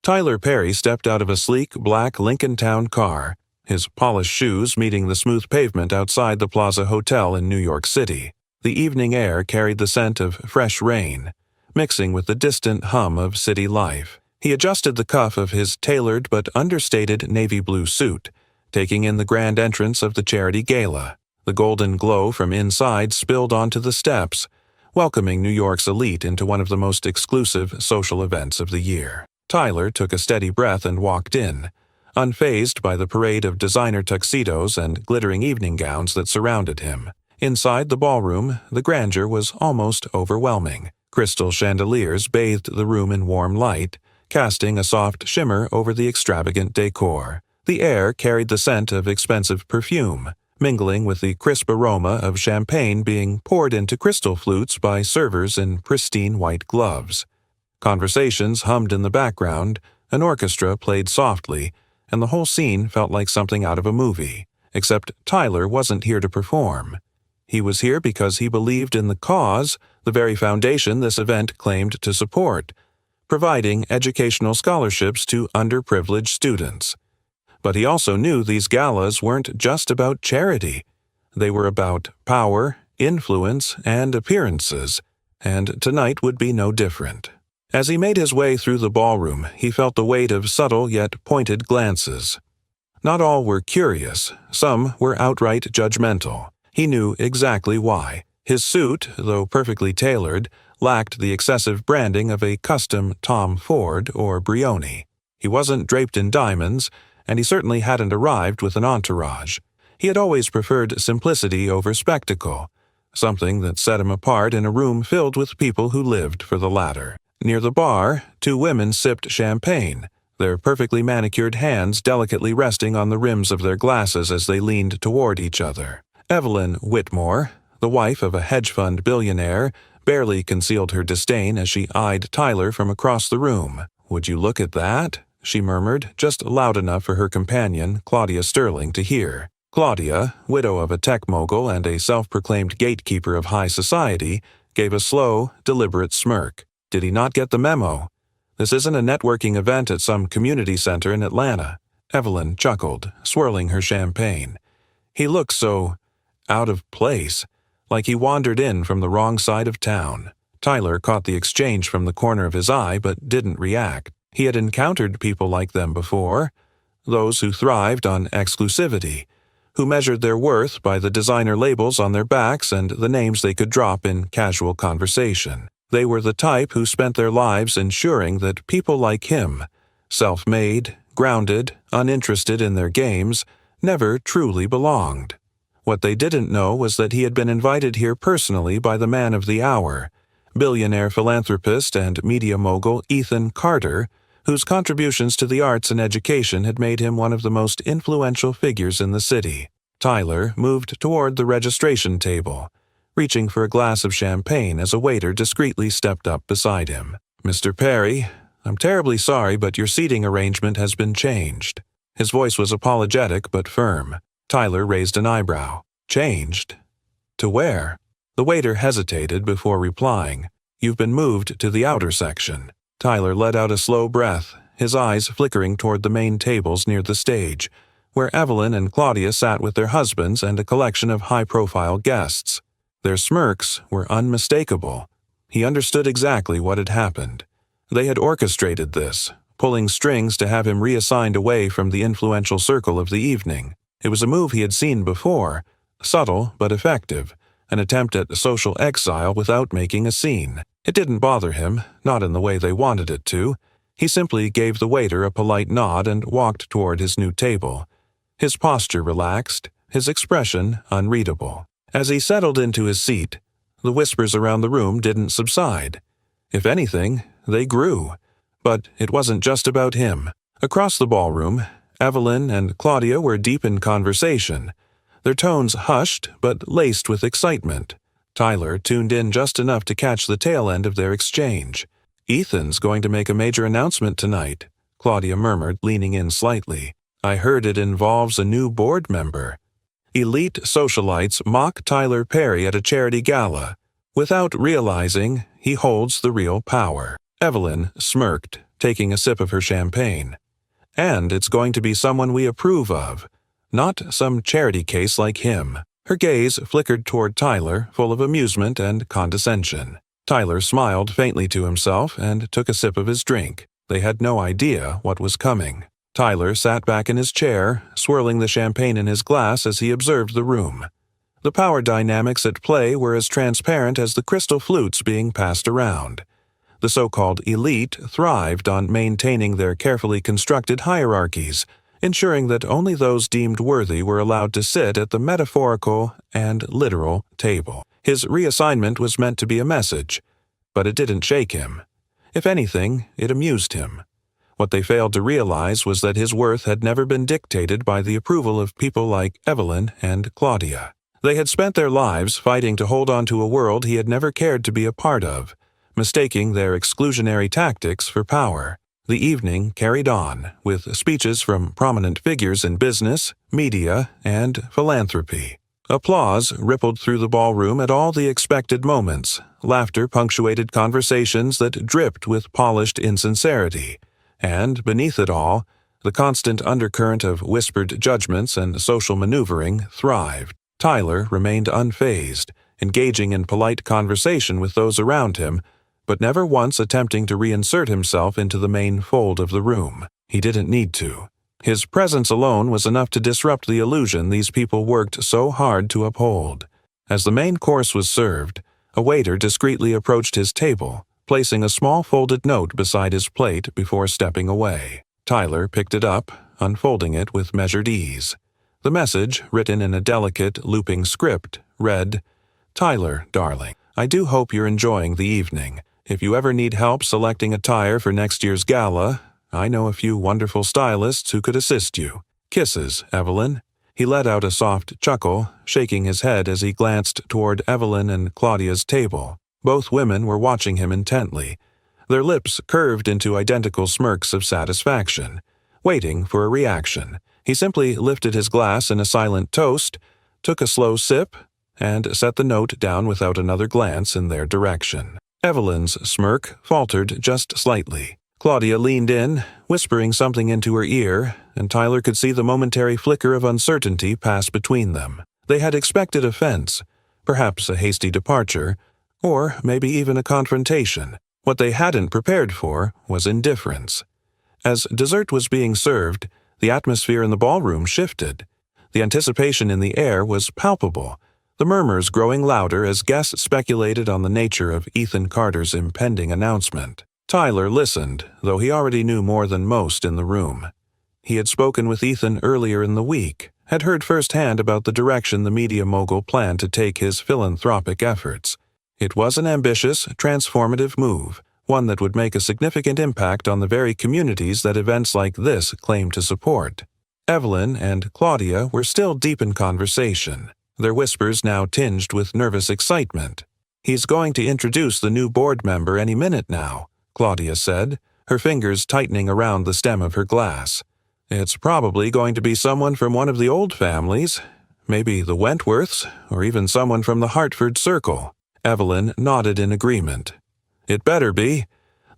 Tyler Perry stepped out of a sleek black Lincoln Town car, his polished shoes meeting the smooth pavement outside the Plaza Hotel in New York City. The evening air carried the scent of fresh rain, mixing with the distant hum of city life. He adjusted the cuff of his tailored but understated navy blue suit, taking in the grand entrance of the charity gala. The golden glow from inside spilled onto the steps, welcoming New York's elite into one of the most exclusive social events of the year. Tyler took a steady breath and walked in, unfazed by the parade of designer tuxedos and glittering evening gowns that surrounded him. Inside the ballroom, the grandeur was almost overwhelming. Crystal chandeliers bathed the room in warm light, casting a soft shimmer over the extravagant decor. The air carried the scent of expensive perfume, mingling with the crisp aroma of champagne being poured into crystal flutes by servers in pristine white gloves. Conversations hummed in the background, an orchestra played softly, and the whole scene felt like something out of a movie. Except Tyler wasn't here to perform. He was here because he believed in the cause, the very foundation this event claimed to support, providing educational scholarships to underprivileged students. But he also knew these galas weren't just about charity. They were about power, influence, and appearances, and tonight would be no different. As he made his way through the ballroom, he felt the weight of subtle yet pointed glances. Not all were curious, some were outright judgmental. He knew exactly why. His suit, though perfectly tailored, lacked the excessive branding of a custom Tom Ford or Brioni. He wasn't draped in diamonds, and he certainly hadn't arrived with an entourage. He had always preferred simplicity over spectacle, something that set him apart in a room filled with people who lived for the latter. Near the bar, two women sipped champagne, their perfectly manicured hands delicately resting on the rims of their glasses as they leaned toward each other. Evelyn Whitmore, the wife of a hedge fund billionaire, barely concealed her disdain as she eyed Tyler from across the room. "Would you look at that?" she murmured, just loud enough for her companion, Claudia Sterling, to hear. Claudia, widow of a tech mogul and a self-proclaimed gatekeeper of high society, gave a slow, deliberate smirk. Did he not get the memo? This isn't a networking event at some community center in Atlanta. Evelyn chuckled, swirling her champagne. He looked so out of place, like he wandered in from the wrong side of town. Tyler caught the exchange from the corner of his eye but didn't react. He had encountered people like them before, those who thrived on exclusivity, who measured their worth by the designer labels on their backs and the names they could drop in casual conversation. They were the type who spent their lives ensuring that people like him, self-made, grounded, uninterested in their games, never truly belonged. What they didn't know was that he had been invited here personally by the man of the hour, billionaire philanthropist and media mogul Ethan Carter, whose contributions to the arts and education had made him one of the most influential figures in the city. Tyler moved toward the registration table, reaching for a glass of champagne as a waiter discreetly stepped up beside him. "Mr. Perry, I'm terribly sorry, but your seating arrangement has been changed." His voice was apologetic but firm. Tyler raised an eyebrow. "Changed? To where?" The waiter hesitated before replying. "You've been moved to the outer section." Tyler let out a slow breath, his eyes flickering toward the main tables near the stage, where Evelyn and Claudia sat with their husbands and a collection of high-profile guests. Their smirks were unmistakable. He understood exactly what had happened. They had orchestrated this, pulling strings to have him reassigned away from the influential circle of the evening. It was a move he had seen before, subtle but effective, an attempt at social exile without making a scene. It didn't bother him, not in the way they wanted it to. He simply gave the waiter a polite nod and walked toward his new table. His posture relaxed, his expression unreadable. As he settled into his seat, the whispers around the room didn't subside. If anything, they grew. But it wasn't just about him. Across the ballroom, Evelyn and Claudia were deep in conversation, their tones hushed but laced with excitement. Tyler tuned in just enough to catch the tail end of their exchange. "Ethan's going to make a major announcement tonight," Claudia murmured, leaning in slightly. "I heard it involves a new board member." Elite socialites mock Tyler Perry at a charity gala. Without realizing, he holds the real power. Evelyn smirked, taking a sip of her champagne. "And it's going to be someone we approve of, not some charity case like him." Her gaze flickered toward Tyler, full of amusement and condescension. Tyler smiled faintly to himself and took a sip of his drink. They had no idea what was coming. Tyler sat back in his chair, swirling the champagne in his glass as he observed the room. The power dynamics at play were as transparent as the crystal flutes being passed around. The so-called elite thrived on maintaining their carefully constructed hierarchies, ensuring that only those deemed worthy were allowed to sit at the metaphorical and literal table. His reassignment was meant to be a message, but it didn't shake him. If anything, it amused him. What they failed to realize was that his worth had never been dictated by the approval of people like Evelyn and Claudia. They had spent their lives fighting to hold on to a world he had never cared to be a part of, mistaking their exclusionary tactics for power. The evening carried on, with speeches from prominent figures in business, media, and philanthropy. Applause rippled through the ballroom at all the expected moments. Laughter punctuated conversations that dripped with polished insincerity. And, beneath it all, the constant undercurrent of whispered judgments and social maneuvering thrived. Tyler remained unfazed, engaging in polite conversation with those around him, but never once attempting to reinsert himself into the main fold of the room. He didn't need to. His presence alone was enough to disrupt the illusion these people worked so hard to uphold. As the main course was served, a waiter discreetly approached his table, placing a small folded note beside his plate before stepping away. Tyler picked it up, unfolding it with measured ease. The message, written in a delicate, looping script, read, "Tyler, darling, I do hope you're enjoying the evening. If you ever need help selecting attire for next year's gala, I know a few wonderful stylists who could assist you. Kisses, Evelyn." He let out a soft chuckle, shaking his head as he glanced toward Evelyn and Claudia's table. Both women were watching him intently, their lips curved into identical smirks of satisfaction, waiting for a reaction. He simply lifted his glass in a silent toast, took a slow sip, and set the note down without another glance in their direction. Evelyn's smirk faltered just slightly. Claudia leaned in, whispering something into her ear, and Tyler could see the momentary flicker of uncertainty pass between them. They had expected offense, perhaps a hasty departure, or maybe even a confrontation. What they hadn't prepared for was indifference. As dessert was being served, the atmosphere in the ballroom shifted. The anticipation in the air was palpable, the murmurs growing louder as guests speculated on the nature of Ethan Carter's impending announcement. Tyler listened, though he already knew more than most in the room. He had spoken with Ethan earlier in the week, had heard firsthand about the direction the media mogul planned to take his philanthropic efforts. It was an ambitious, transformative move, one that would make a significant impact on the very communities that events like this claim to support. Evelyn and Claudia were still deep in conversation, their whispers now tinged with nervous excitement. "He's going to introduce the new board member any minute now," Claudia said, her fingers tightening around the stem of her glass. "It's probably going to be someone from one of the old families, maybe the Wentworths, or even someone from the Hartford Circle." Evelyn nodded in agreement. "It better be.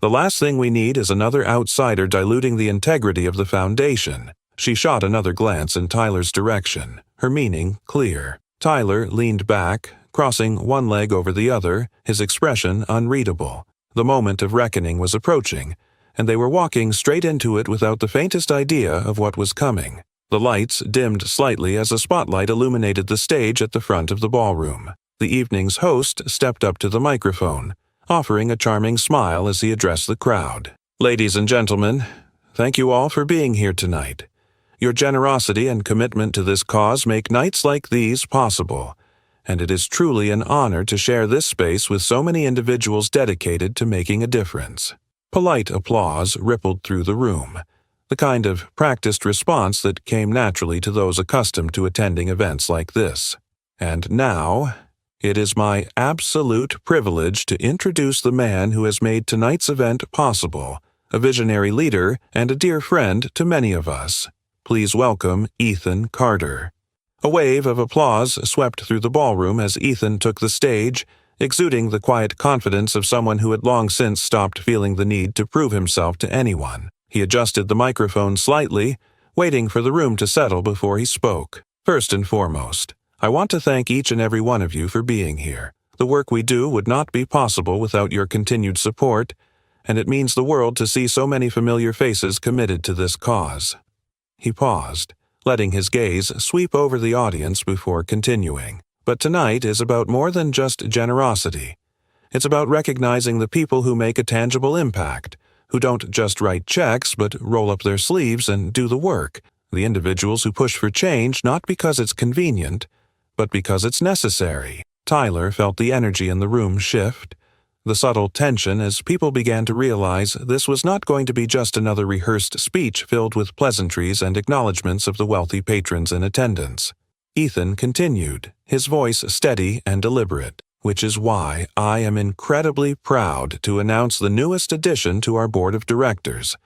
The last thing we need is another outsider diluting the integrity of the foundation." She shot another glance in Tyler's direction, her meaning clear. Tyler leaned back, crossing one leg over the other, his expression unreadable. The moment of reckoning was approaching, and they were walking straight into it without the faintest idea of what was coming. The lights dimmed slightly as a spotlight illuminated the stage at the front of the ballroom. The evening's host stepped up to the microphone, offering a charming smile as he addressed the crowd. "Ladies and gentlemen, thank you all for being here tonight. Your generosity and commitment to this cause make nights like these possible, and it is truly an honor to share this space with so many individuals dedicated to making a difference." Polite applause rippled through the room, the kind of practiced response that came naturally to those accustomed to attending events like this. And now, it is my absolute privilege to introduce the man who has made tonight's event possible, a visionary leader and a dear friend to many of us. Please welcome Ethan Carter. A wave of applause swept through the ballroom as Ethan took the stage, exuding the quiet confidence of someone who had long since stopped feeling the need to prove himself to anyone. He adjusted the microphone slightly, waiting for the room to settle before he spoke. First and foremost, I want to thank each and every one of you for being here. The work we do would not be possible without your continued support, and it means the world to see so many familiar faces committed to this cause. He paused, letting his gaze sweep over the audience before continuing. But tonight is about more than just generosity. It's about recognizing the people who make a tangible impact, who don't just write checks but roll up their sleeves and do the work, the individuals who push for change not because it's convenient, but because it's necessary. Tyler felt the energy in the room shift, the subtle tension as people began to realize this was not going to be just another rehearsed speech filled with pleasantries and acknowledgments of the wealthy patrons in attendance. Ethan continued, his voice steady and deliberate, which is why I am incredibly proud to announce the newest addition to our board of directors,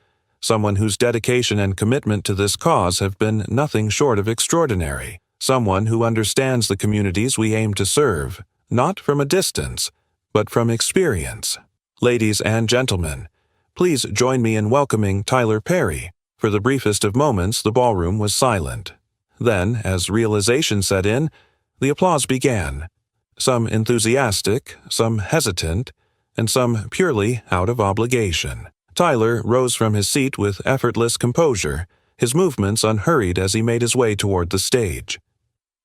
someone whose dedication and commitment to this cause have been nothing short of extraordinary, someone who understands the communities we aim to serve, not from a distance, but from experience. Ladies and gentlemen, please join me in welcoming Tyler Perry. For the briefest of moments, the ballroom was silent. Then, as realization set in, the applause began. Some enthusiastic, some hesitant, and some purely out of obligation. Tyler rose from his seat with effortless composure, his movements unhurried as he made his way toward the stage.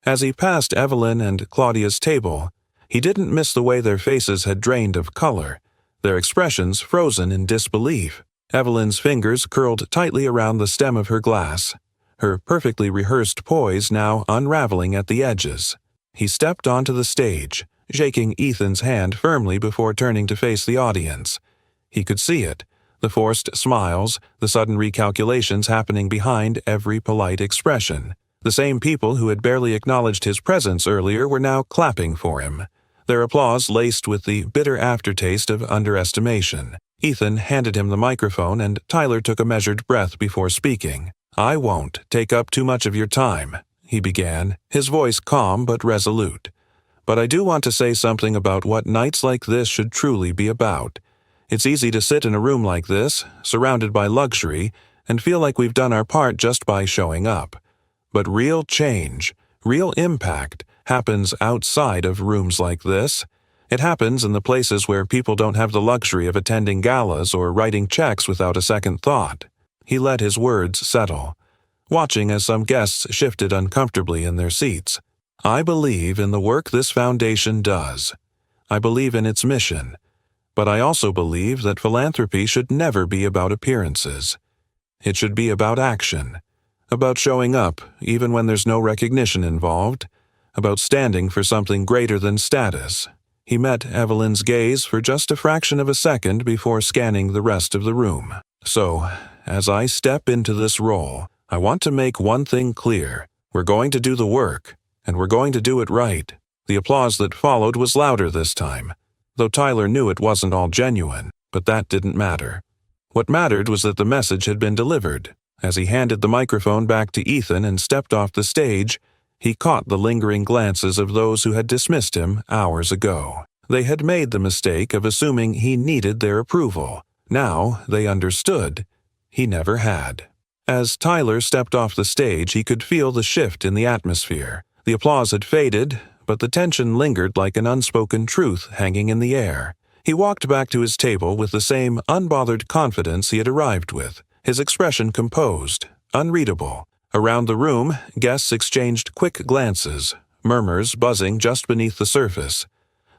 As he passed Evelyn and Claudia's table, he didn't miss the way their faces had drained of color, their expressions frozen in disbelief. Evelyn's fingers curled tightly around the stem of her glass, her perfectly rehearsed poise now unraveling at the edges. He stepped onto the stage, shaking Ethan's hand firmly before turning to face the audience. He could see it, the forced smiles, the sudden recalculations happening behind every polite expression. The same people who had barely acknowledged his presence earlier were now clapping for him, their applause laced with the bitter aftertaste of underestimation. Ethan handed him the microphone and Tyler took a measured breath before speaking. I won't take up too much of your time, he began, his voice calm but resolute. But I do want to say something about what nights like this should truly be about. It's easy to sit in a room like this, surrounded by luxury, and feel like we've done our part just by showing up. But real change, real impact, happens outside of rooms like this. It happens in the places where people don't have the luxury of attending galas or writing checks without a second thought. He let his words settle, watching as some guests shifted uncomfortably in their seats. I believe in the work this foundation does. I believe in its mission. But I also believe that philanthropy should never be about appearances. It should be about action, about showing up even when there's no recognition involved, about standing for something greater than status. He met Evelyn's gaze for just a fraction of a second before scanning the rest of the room. So, as I step into this role, I want to make one thing clear. We're going to do the work, and we're going to do it right. The applause that followed was louder this time, though Tyler knew it wasn't all genuine, but that didn't matter. What mattered was that the message had been delivered. As he handed the microphone back to Ethan and stepped off the stage, he caught the lingering glances of those who had dismissed him hours ago. They had made the mistake of assuming he needed their approval. Now they understood. He never had. As Tyler stepped off the stage, he could feel the shift in the atmosphere. The applause had faded, but the tension lingered like an unspoken truth hanging in the air. He walked back to his table with the same unbothered confidence he had arrived with, his expression composed, unreadable. Around the room, guests exchanged quick glances, murmurs buzzing just beneath the surface.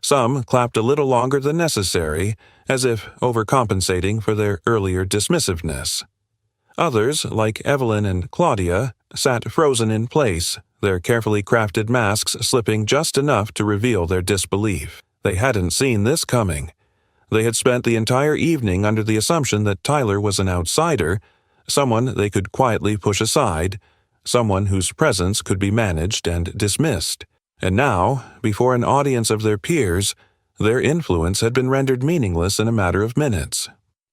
Some clapped a little longer than necessary, as if overcompensating for their earlier dismissiveness. Others, like Evelyn and Claudia, sat frozen in place, their carefully crafted masks slipping just enough to reveal their disbelief. They hadn't seen this coming. They had spent the entire evening under the assumption that Tyler was an outsider, someone they could quietly push aside, someone whose presence could be managed and dismissed. And now, before an audience of their peers, their influence had been rendered meaningless in a matter of minutes.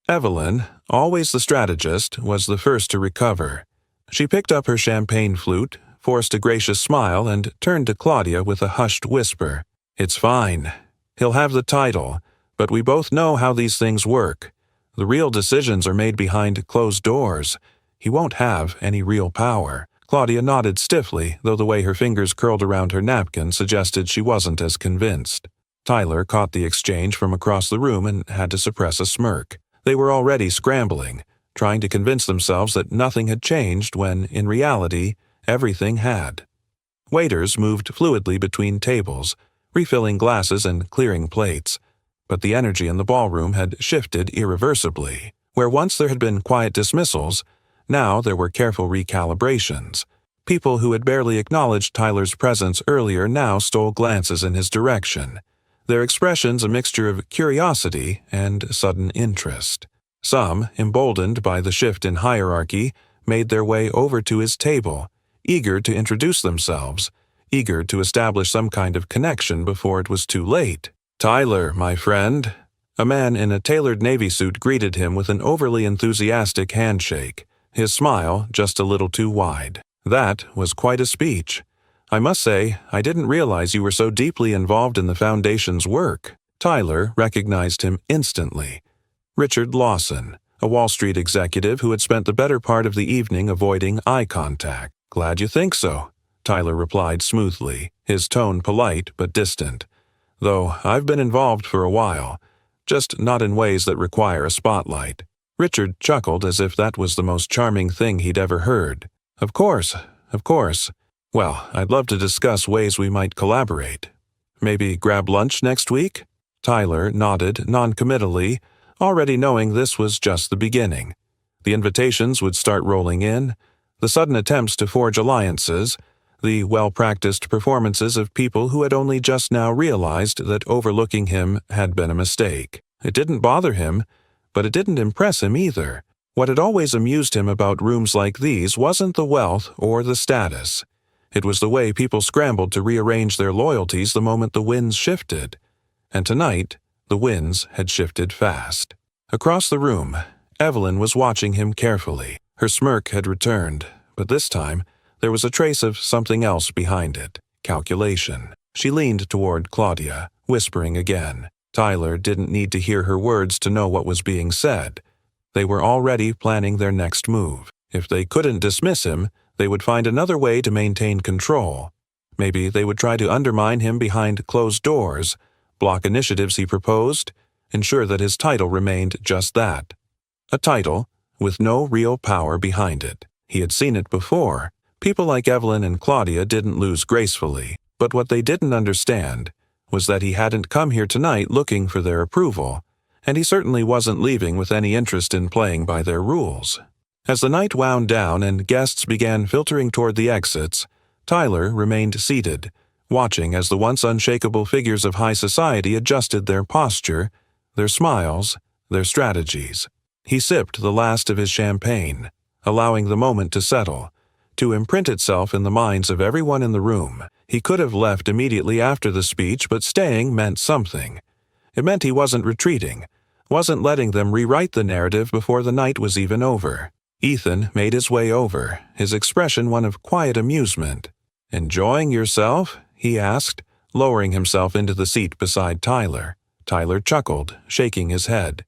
Evelyn, always the strategist, was the first to recover. She picked up her champagne flute, forced a gracious smile, and turned to Claudia with a hushed whisper. It's fine. He'll have the title, but we both know how these things work. The real decisions are made behind closed doors. He won't have any real power." Claudia nodded stiffly, though the way her fingers curled around her napkin suggested she wasn't as convinced. Tyler caught the exchange from across the room and had to suppress a smirk. They were already scrambling, trying to convince themselves that nothing had changed when, in reality, everything had. Waiters moved fluidly between tables, refilling glasses and clearing plates, but the energy in the ballroom had shifted irreversibly. Where once there had been quiet dismissals, now there were careful recalibrations. People who had barely acknowledged Tyler's presence earlier now stole glances in his direction, their expressions a mixture of curiosity and sudden interest. Some, emboldened by the shift in hierarchy, made their way over to his table, eager to introduce themselves, eager to establish some kind of connection before it was too late. "Tyler, my friend." A man in a tailored navy suit greeted him with an overly enthusiastic handshake, his smile just a little too wide. That was quite a speech. "I must say, I didn't realize you were so deeply involved in the Foundation's work." Tyler recognized him instantly. Richard Lawson, a Wall Street executive who had spent the better part of the evening avoiding eye contact. "Glad you think so," Tyler replied smoothly, his tone polite but distant. "Though I've been involved for a while, just not in ways that require a spotlight." Richard chuckled as if that was the most charming thing he'd ever heard. Of course. Well, I'd love to discuss ways we might collaborate. Maybe grab lunch next week?" Tyler nodded noncommittally, already knowing this was just the beginning. The invitations would start rolling in, the sudden attempts to forge alliances, the well-practiced performances of people who had only just now realized that overlooking him had been a mistake. It didn't bother him, but it didn't impress him either. What had always amused him about rooms like these wasn't the wealth or the status. It was the way people scrambled to rearrange their loyalties the moment the winds shifted. And tonight, the winds had shifted fast. Across the room, Evelyn was watching him carefully. Her smirk had returned, but this time, there was a trace of something else behind it. Calculation. She leaned toward Claudia, whispering again. Tyler didn't need to hear her words to know what was being said. They were already planning their next move. If they couldn't dismiss him, they would find another way to maintain control. Maybe they would try to undermine him behind closed doors, block initiatives he proposed, ensure that his title remained just that. A title with no real power behind it. He had seen it before. People like Evelyn and Claudia didn't lose gracefully, but what they didn't understand was that he hadn't come here tonight looking for their approval, and he certainly wasn't leaving with any interest in playing by their rules. As the night wound down and guests began filtering toward the exits, Tyler remained seated, watching as the once unshakable figures of high society adjusted their posture, their smiles, their strategies. He sipped the last of his champagne, allowing the moment to settle, to imprint itself in the minds of everyone in the room. He could have left immediately after the speech, but staying meant something. It meant he wasn't retreating, wasn't letting them rewrite the narrative before the night was even over. Ethan made his way over, his expression one of quiet amusement. "Enjoying yourself?" he asked, lowering himself into the seat beside Tyler. Tyler chuckled, shaking his head.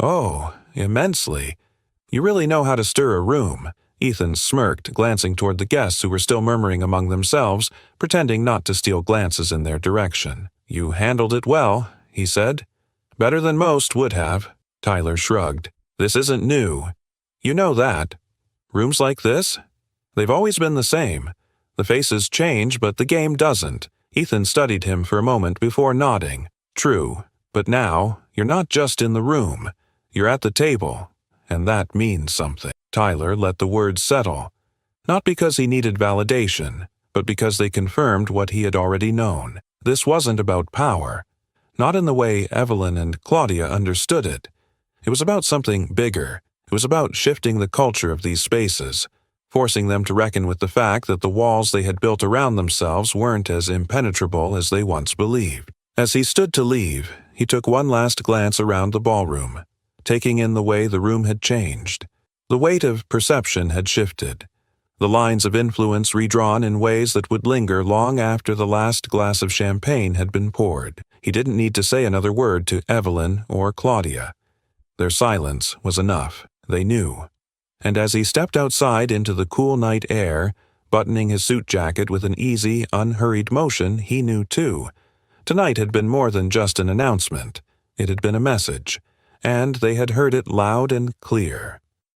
"Oh, immensely. You really know how to stir a room." Ethan smirked, glancing toward the guests who were still murmuring among themselves, pretending not to steal glances in their direction. "You handled it well," he said. "Better than most would have." Tyler shrugged. "This isn't new. You know that. Rooms like this? They've always been the same. The faces change, but the game doesn't." Ethan studied him for a moment before nodding. "True, but now, you're not just in the room. You're at the table, and that means something." Tyler let the words settle, not because he needed validation, but because they confirmed what he had already known. This wasn't about power, not in the way Evelyn and Claudia understood it. It was about something bigger. It was about shifting the culture of these spaces, forcing them to reckon with the fact that the walls they had built around themselves weren't as impenetrable as they once believed. As he stood to leave, he took one last glance around the ballroom, taking in the way the room had changed. The weight of perception had shifted. the lines of influence redrawn in ways that would linger long after the last glass of champagne had been poured. He didn't need to say another word to Evelyn or Claudia. Their silence was enough, they knew. And as he stepped outside into the cool night air, buttoning his suit jacket with an easy, unhurried motion, he knew too. Tonight had been more than just an announcement. It had been a message, and they had heard it loud and clear.